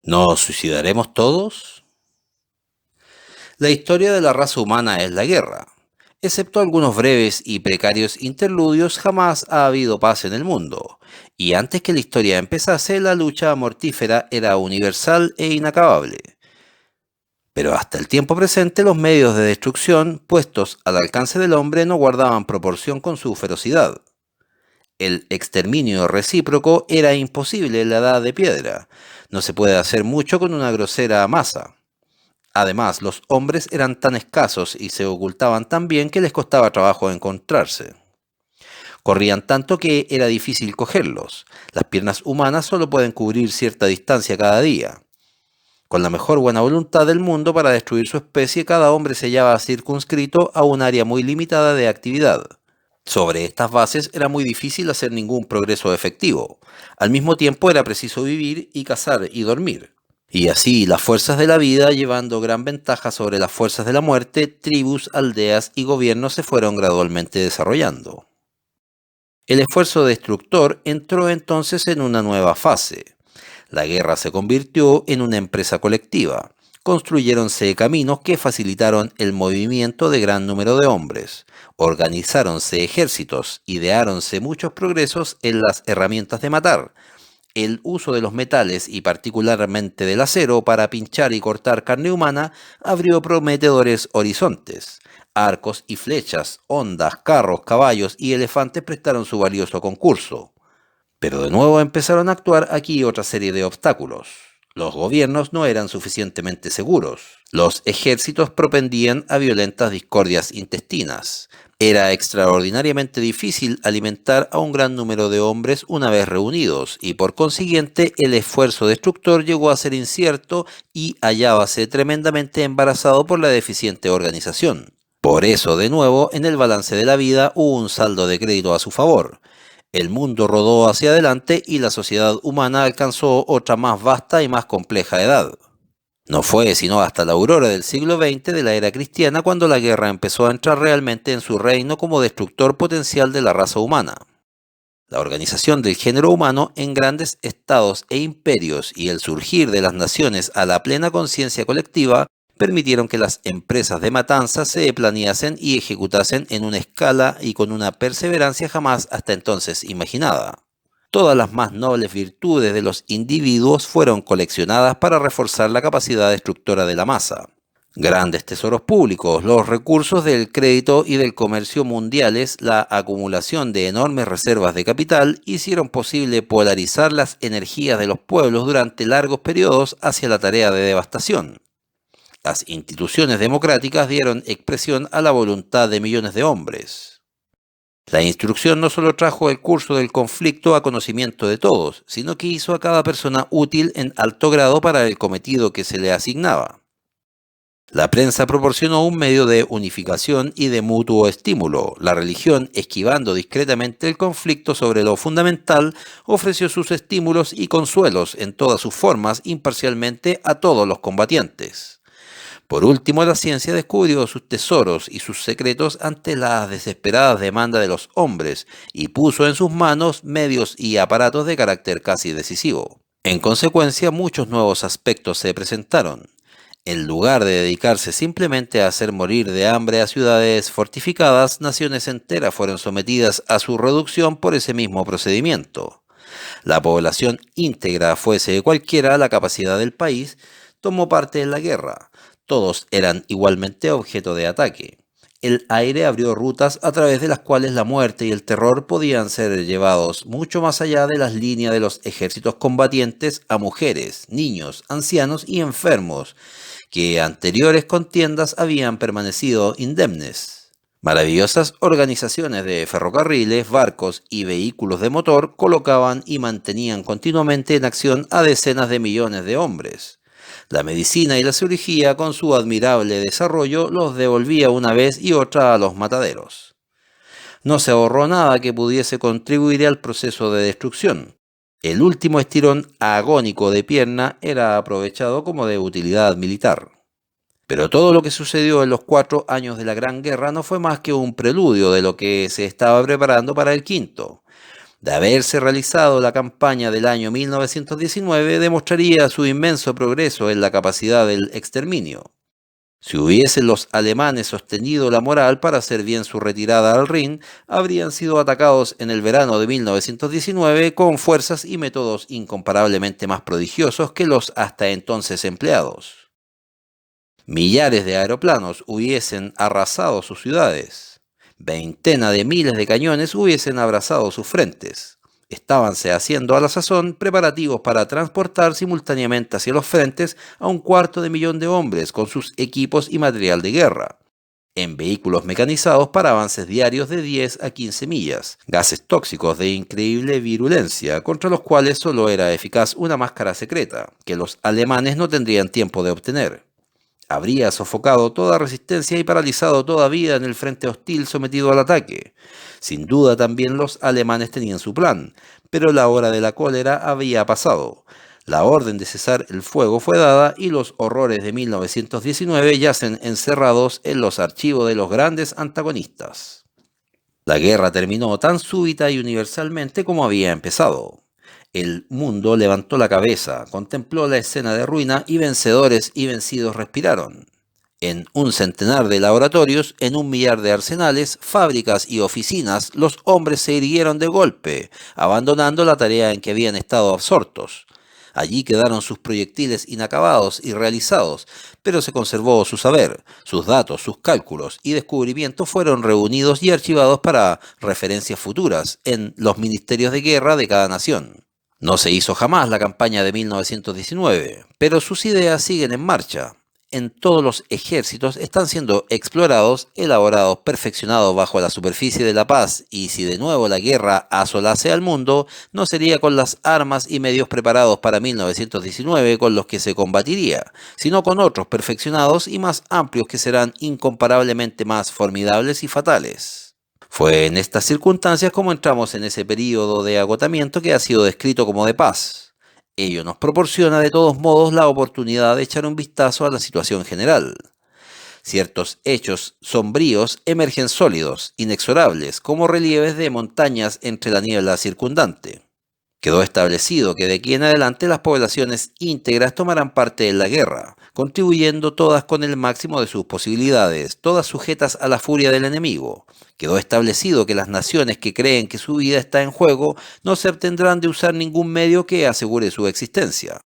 ¿Nos suicidaremos todos? La historia de la raza humana es la guerra. Excepto algunos breves y precarios interludios, jamás ha habido paz en el mundo. Y antes que la historia empezase, la lucha mortífera era universal e inacabable. Pero hasta el tiempo presente, los medios de destrucción puestos al alcance del hombre no guardaban proporción con su ferocidad. El exterminio recíproco era imposible en la edad de piedra. No se puede hacer mucho con una grosera masa. Además, los hombres eran tan escasos y se ocultaban tan bien que les costaba trabajo encontrarse. Corrían tanto que era difícil cogerlos. Las piernas humanas solo pueden cubrir cierta distancia cada día. Con la mejor buena voluntad del mundo para destruir su especie, cada hombre se hallaba circunscrito a un área muy limitada de actividad. Sobre estas bases era muy difícil hacer ningún progreso efectivo. Al mismo tiempo era preciso vivir y cazar y dormir. Y así las fuerzas de la vida, llevando gran ventaja sobre las fuerzas de la muerte, tribus, aldeas y gobiernos se fueron gradualmente desarrollando. El esfuerzo destructor entró entonces en una nueva fase. La guerra se convirtió en una empresa colectiva. Construyéronse caminos que facilitaron el movimiento de gran número de hombres. Organizáronse ejércitos, ideáronse muchos progresos en las herramientas de matar. El uso de los metales y particularmente del acero para pinchar y cortar carne humana abrió prometedores horizontes. Arcos y flechas, hondas, carros, caballos y elefantes prestaron su valioso concurso. Pero de nuevo empezaron a actuar aquí otra serie de obstáculos. Los gobiernos no eran suficientemente seguros. Los ejércitos propendían a violentas discordias intestinas. Era extraordinariamente difícil alimentar a un gran número de hombres una vez reunidos, y por consiguiente el esfuerzo destructor llegó a ser incierto y hallábase tremendamente embarazado por la deficiente organización. Por eso, de nuevo, en el balance de la vida hubo un saldo de crédito a su favor. El mundo rodó hacia adelante y la sociedad humana alcanzó otra más vasta y más compleja edad. No fue sino hasta la aurora del siglo XX de la era cristiana cuando la guerra empezó a entrar realmente en su reino como destructor potencial de la raza humana. La organización del género humano en grandes estados e imperios y el surgir de las naciones a la plena conciencia colectiva permitieron que las empresas de matanza se planeasen y ejecutasen en una escala y con una perseverancia jamás hasta entonces imaginada. Todas las más nobles virtudes de los individuos fueron coleccionadas para reforzar la capacidad destructora de la masa. Grandes tesoros públicos, los recursos del crédito y del comercio mundiales, la acumulación de enormes reservas de capital hicieron posible polarizar las energías de los pueblos durante largos periodos hacia la tarea de devastación. Las instituciones democráticas dieron expresión a la voluntad de millones de hombres. La instrucción no solo trajo el curso del conflicto a conocimiento de todos, sino que hizo a cada persona útil en alto grado para el cometido que se le asignaba. La prensa proporcionó un medio de unificación y de mutuo estímulo. La religión, esquivando discretamente el conflicto sobre lo fundamental, ofreció sus estímulos y consuelos en todas sus formas imparcialmente a todos los combatientes. Por último, la ciencia descubrió sus tesoros y sus secretos ante las desesperadas demandas de los hombres y puso en sus manos medios y aparatos de carácter casi decisivo. En consecuencia, muchos nuevos aspectos se presentaron. En lugar de dedicarse simplemente a hacer morir de hambre a ciudades fortificadas, naciones enteras fueron sometidas a su reducción por ese mismo procedimiento. La población íntegra, fuese cualquiera la capacidad del país, tomó parte en la guerra. Todos eran igualmente objeto de ataque. El aire abrió rutas a través de las cuales la muerte y el terror podían ser llevados mucho más allá de las líneas de los ejércitos combatientes a mujeres, niños, ancianos y enfermos, que anteriores contiendas habían permanecido indemnes. Maravillosas organizaciones de ferrocarriles, barcos y vehículos de motor colocaban y mantenían continuamente en acción a decenas de millones de hombres. La medicina y la cirugía, con su admirable desarrollo, los devolvía una vez y otra a los mataderos. No se ahorró nada que pudiese contribuir al proceso de destrucción. El último estirón agónico de pierna era aprovechado como de utilidad militar. Pero todo lo que sucedió en los 4 años de la Gran Guerra no fue más que un preludio de lo que se estaba preparando para el quinto. De haberse realizado la campaña del año 1919, demostraría su inmenso progreso en la capacidad del exterminio. Si hubiesen los alemanes sostenido la moral para hacer bien su retirada al Rin, habrían sido atacados en el verano de 1919 con fuerzas y métodos incomparablemente más prodigiosos que los hasta entonces empleados. Millares de aeroplanos hubiesen arrasado sus ciudades. Veintena de miles de cañones hubiesen abrazado sus frentes. Estábanse haciendo a la sazón preparativos para transportar simultáneamente hacia los frentes a 250.000 de hombres con sus equipos y material de guerra, en vehículos mecanizados para avances diarios de 10 a 15 millas, gases tóxicos de increíble virulencia, contra los cuales solo era eficaz una máscara secreta, que los alemanes no tendrían tiempo de obtener. Habría sofocado toda resistencia y paralizado toda vida en el frente hostil sometido al ataque. Sin duda también los alemanes tenían su plan, pero la hora de la cólera había pasado. La orden de cesar el fuego fue dada y los horrores de 1919 yacen encerrados en los archivos de los grandes antagonistas. La guerra terminó tan súbita y universalmente como había empezado. El mundo levantó la cabeza, contempló la escena de ruina y vencedores y vencidos respiraron. En 100 de laboratorios, en 1 millar de arsenales, fábricas y oficinas, los hombres se irguieron de golpe, abandonando la tarea en que habían estado absortos. Allí quedaron sus proyectiles inacabados y realizados, pero se conservó su saber, sus datos, sus cálculos y descubrimientos fueron reunidos y archivados para referencias futuras en los ministerios de guerra de cada nación. No se hizo jamás la campaña de 1919, pero sus ideas siguen en marcha. En todos los ejércitos están siendo explorados, elaborados, perfeccionados bajo la superficie de la paz, y si de nuevo la guerra asolase al mundo, no sería con las armas y medios preparados para 1919 con los que se combatiría, sino con otros perfeccionados y más amplios que serán incomparablemente más formidables y fatales. Fue en estas circunstancias como entramos en ese período de agotamiento que ha sido descrito como de paz. Ello nos proporciona de todos modos la oportunidad de echar un vistazo a la situación general. Ciertos hechos sombríos emergen sólidos, inexorables, como relieves de montañas entre la niebla circundante. Quedó establecido que de aquí en adelante las poblaciones íntegras tomarán parte en la guerra, contribuyendo todas con el máximo de sus posibilidades, todas sujetas a la furia del enemigo. Quedó establecido que las naciones que creen que su vida está en juego no se abstendrán de usar ningún medio que asegure su existencia.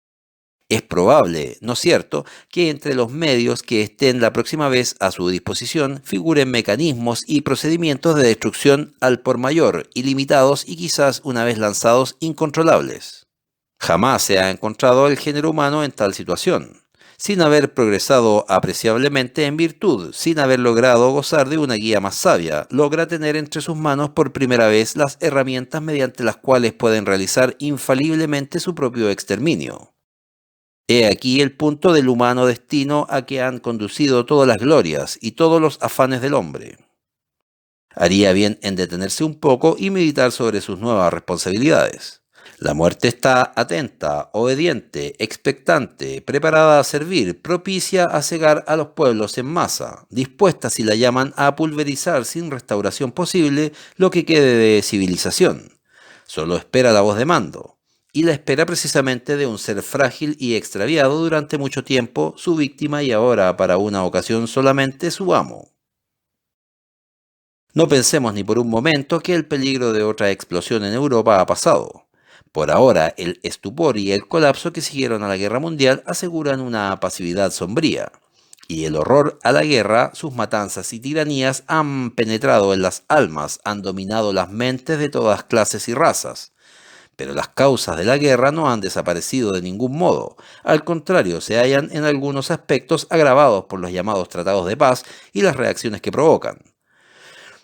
Es probable, ¿no es cierto?, que entre los medios que estén la próxima vez a su disposición figuren mecanismos y procedimientos de destrucción al por mayor, ilimitados y quizás una vez lanzados incontrolables. Jamás se ha encontrado el género humano en tal situación, sin haber progresado apreciablemente en virtud, sin haber logrado gozar de una guía más sabia, logra tener entre sus manos por primera vez las herramientas mediante las cuales pueden realizar infaliblemente su propio exterminio. He aquí el punto del humano destino a que han conducido todas las glorias y todos los afanes del hombre. Haría bien en detenerse un poco y meditar sobre sus nuevas responsabilidades. La muerte está atenta, obediente, expectante, preparada a servir, propicia a cegar a los pueblos en masa, dispuesta, si la llaman, a pulverizar sin restauración posible lo que quede de civilización. Solo espera la voz de mando. Y la espera precisamente de un ser frágil y extraviado durante mucho tiempo, su víctima y ahora para una ocasión solamente su amo. No pensemos ni por un momento que el peligro de otra explosión en Europa ha pasado. Por ahora, el estupor y el colapso que siguieron a la guerra mundial aseguran una pasividad sombría. Y el horror a la guerra, sus matanzas y tiranías han penetrado en las almas, han dominado las mentes de todas clases y razas. Pero las causas de la guerra no han desaparecido de ningún modo. Al contrario, se hallan en algunos aspectos agravados por los llamados tratados de paz y las reacciones que provocan.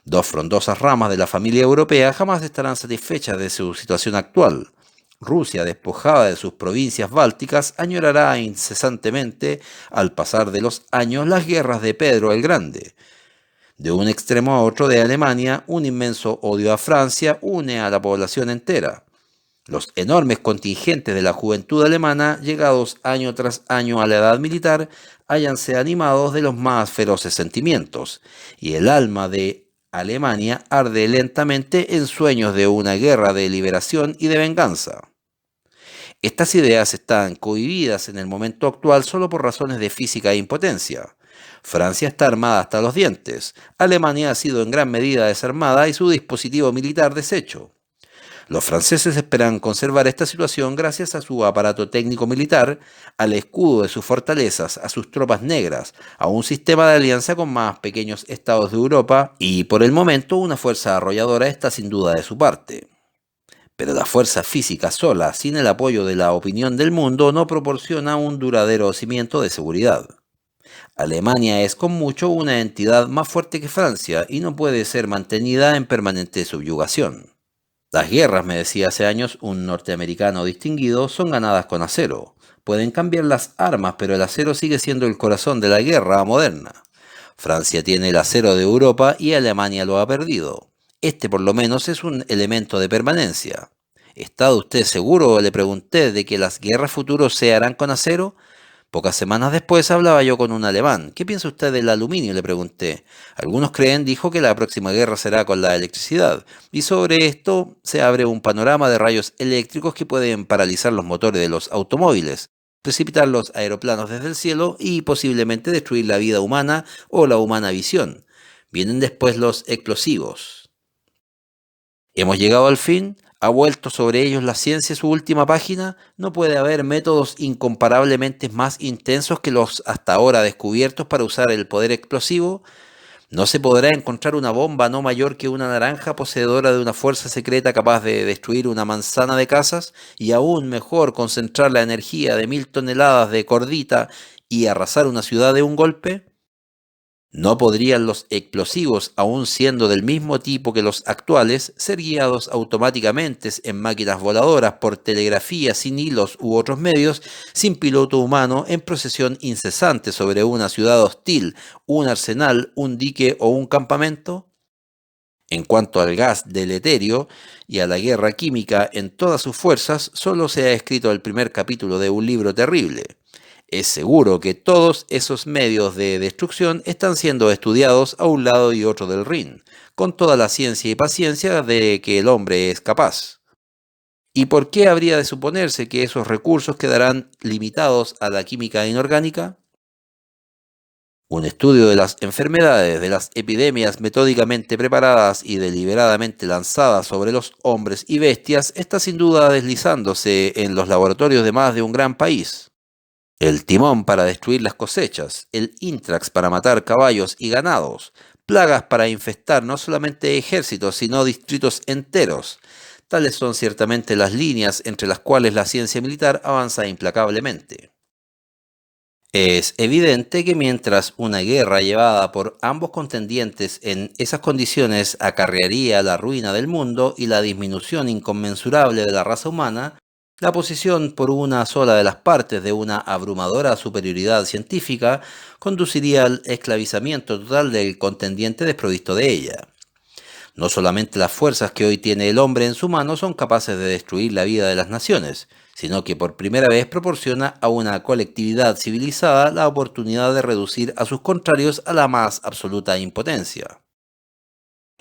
Dos frondosas ramas de la familia europea jamás estarán satisfechas de su situación actual. Rusia, despojada de sus provincias bálticas, añorará incesantemente, al pasar de los años, las guerras de Pedro el Grande. De un extremo a otro de Alemania, un inmenso odio a Francia une a la población entera. Los enormes contingentes de la juventud alemana, llegados año tras año a la edad militar, hállanse animados de los más feroces sentimientos, y el alma de Alemania arde lentamente en sueños de una guerra de liberación y de venganza. Estas ideas están cohibidas en el momento actual solo por razones de física e impotencia. Francia está armada hasta los dientes, Alemania ha sido en gran medida desarmada y su dispositivo militar deshecho. Los franceses esperan conservar esta situación gracias a su aparato técnico-militar, al escudo de sus fortalezas, a sus tropas negras, a un sistema de alianza con más pequeños estados de Europa y, por el momento, una fuerza arrolladora está sin duda de su parte. Pero la fuerza física sola, sin el apoyo de la opinión del mundo, no proporciona un duradero cimiento de seguridad. Alemania es con mucho una entidad más fuerte que Francia y no puede ser mantenida en permanente subyugación. Las guerras, me decía hace años un norteamericano distinguido, son ganadas con acero. Pueden cambiar las armas, pero el acero sigue siendo el corazón de la guerra moderna. Francia tiene el acero de Europa y Alemania lo ha perdido. Este por lo menos es un elemento de permanencia. ¿Está usted seguro, le pregunté, de que las guerras futuras se harán con acero? Pocas semanas después hablaba yo con un alemán. ¿Qué piensa usted del aluminio?, le pregunté. Algunos creen, dijo, que la próxima guerra será con la electricidad. Y sobre esto se abre un panorama de rayos eléctricos que pueden paralizar los motores de los automóviles, precipitar los aeroplanos desde el cielo y posiblemente destruir la vida humana o la humana visión. Vienen después los explosivos. ¿Hemos llegado al fin? ¿Ha vuelto sobre ellos la ciencia su última página? ¿No puede haber métodos incomparablemente más intensos que los hasta ahora descubiertos para usar el poder explosivo? ¿No se podrá encontrar una bomba no mayor que una naranja poseedora de una fuerza secreta capaz de destruir una manzana de casas? Y aún mejor, concentrar la energía de 1000 toneladas de cordita y arrasar una ciudad de un golpe. ¿No podrían los explosivos, aun siendo del mismo tipo que los actuales, ser guiados automáticamente en máquinas voladoras por telegrafía sin hilos u otros medios, sin piloto humano, en procesión incesante sobre una ciudad hostil, un arsenal, un dique o un campamento? En cuanto al gas deleterio y a la guerra química en todas sus fuerzas, solo se ha escrito el primer capítulo de un libro terrible. Es seguro que todos esos medios de destrucción están siendo estudiados a un lado y otro del Rin, con toda la ciencia y paciencia de que el hombre es capaz. ¿Y por qué habría de suponerse que esos recursos quedarán limitados a la química inorgánica? Un estudio de las enfermedades, de las epidemias metódicamente preparadas y deliberadamente lanzadas sobre los hombres y bestias está sin duda deslizándose en los laboratorios de más de un gran país. El timón para destruir las cosechas, el intrax para matar caballos y ganados, plagas para infestar no solamente ejércitos, sino distritos enteros. Tales son ciertamente las líneas entre las cuales la ciencia militar avanza implacablemente. Es evidente que mientras una guerra llevada por ambos contendientes en esas condiciones acarrearía la ruina del mundo y la disminución inconmensurable de la raza humana, la posición por una sola de las partes de una abrumadora superioridad científica conduciría al esclavizamiento total del contendiente desprovisto de ella. No solamente las fuerzas que hoy tiene el hombre en su mano son capaces de destruir la vida de las naciones, sino que por primera vez proporciona a una colectividad civilizada la oportunidad de reducir a sus contrarios a la más absoluta impotencia.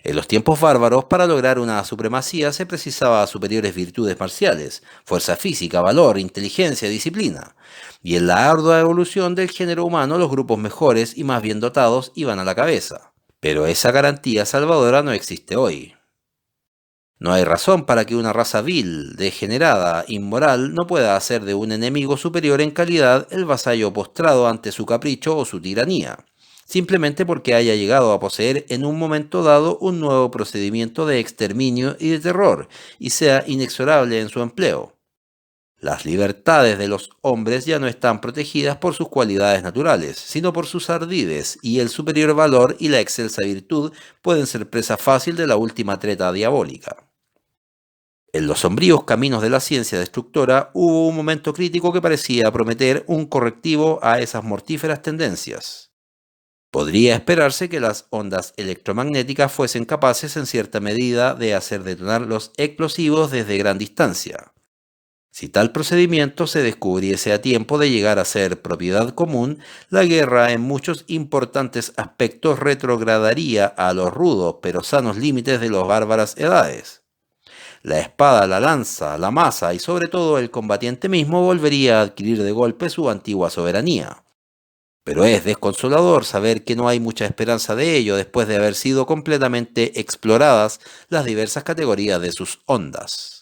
En los tiempos bárbaros, para lograr una supremacía se precisaba superiores virtudes marciales, fuerza física, valor, inteligencia, disciplina. Y en la ardua evolución del género humano, los grupos mejores y más bien dotados iban a la cabeza. Pero esa garantía salvadora no existe hoy. No hay razón para que una raza vil, degenerada, inmoral, no pueda hacer de un enemigo superior en calidad el vasallo postrado ante su capricho o su tiranía, simplemente porque haya llegado a poseer en un momento dado un nuevo procedimiento de exterminio y de terror, y sea inexorable en su empleo. Las libertades de los hombres ya no están protegidas por sus cualidades naturales, sino por sus ardides, y el superior valor y la excelsa virtud pueden ser presa fácil de la última treta diabólica. En los sombríos caminos de la ciencia destructora hubo un momento crítico que parecía prometer un correctivo a esas mortíferas tendencias. Podría esperarse que las ondas electromagnéticas fuesen capaces en cierta medida de hacer detonar los explosivos desde gran distancia. Si tal procedimiento se descubriese a tiempo de llegar a ser propiedad común, la guerra en muchos importantes aspectos retrogradaría a los rudos pero sanos límites de las bárbaras edades. La espada, la lanza, la maza y sobre todo el combatiente mismo volvería a adquirir de golpe su antigua soberanía. Pero es desconsolador saber que no hay mucha esperanza de ello después de haber sido completamente exploradas las diversas categorías de sus ondas.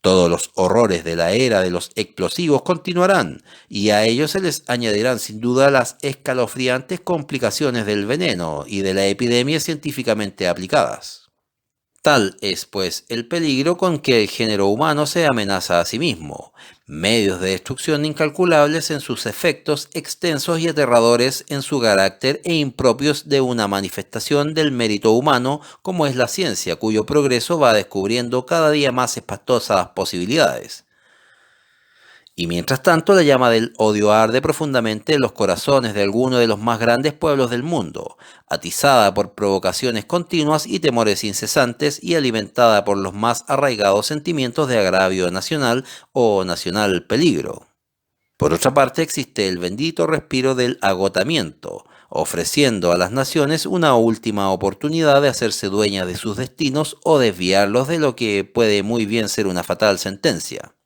Todos los horrores de la era de los explosivos continuarán, y a ellos se les añadirán sin duda las escalofriantes complicaciones del veneno y de la epidemia científicamente aplicadas. Tal es, pues, el peligro con que el género humano se amenaza a sí mismo, medios de destrucción incalculables en sus efectos, extensos y aterradores en su carácter e impropios de una manifestación del mérito humano como es la ciencia, cuyo progreso va descubriendo cada día más espantosas posibilidades. Y mientras tanto, la llama del odio arde profundamente en los corazones de algunos de los más grandes pueblos del mundo, atizada por provocaciones continuas y temores incesantes y alimentada por los más arraigados sentimientos de agravio nacional o nacional peligro. Por otra parte, existe el bendito respiro del agotamiento, ofreciendo a las naciones una última oportunidad de hacerse dueñas de sus destinos o desviarlos de lo que puede muy bien ser una fatal sentencia.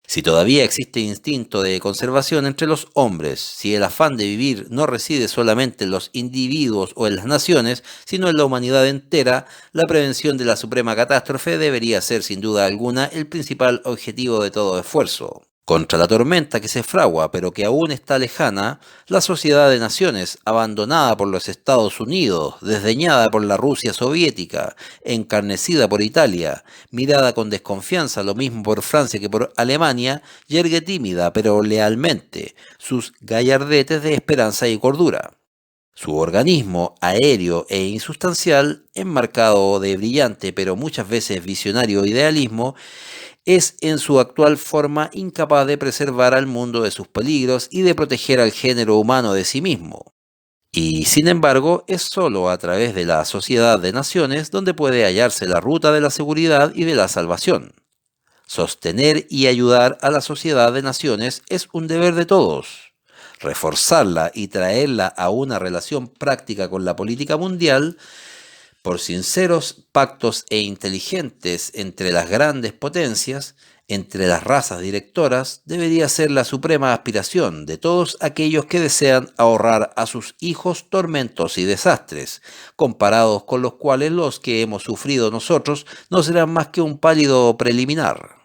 Si todavía existe instinto de conservación entre los hombres, si el afán de vivir no reside solamente en los individuos o en las naciones, sino en la humanidad entera, la prevención de la suprema catástrofe debería ser sin duda alguna el principal objetivo de todo esfuerzo. Contra la tormenta que se fragua, pero que aún está lejana, la sociedad de naciones, abandonada por los Estados Unidos, desdeñada por la Rusia soviética, encarnecida por Italia, mirada con desconfianza lo mismo por Francia que por Alemania, yergue tímida pero lealmente sus gallardetes de esperanza y cordura. Su organismo aéreo e insustancial, enmarcado de brillante pero muchas veces visionario idealismo, es en su actual forma incapaz de preservar al mundo de sus peligros y de proteger al género humano de sí mismo. Y sin embargo, es sólo a través de la sociedad de naciones donde puede hallarse la ruta de la seguridad y de la salvación. Sostener y ayudar a la sociedad de naciones es un deber de todos. Reforzarla y traerla a una relación práctica con la política mundial por sinceros pactos e inteligentes entre las grandes potencias, entre las razas directoras, debería ser la suprema aspiración de todos aquellos que desean ahorrar a sus hijos tormentos y desastres, comparados con los cuales los que hemos sufrido nosotros no serán más que un pálido preliminar.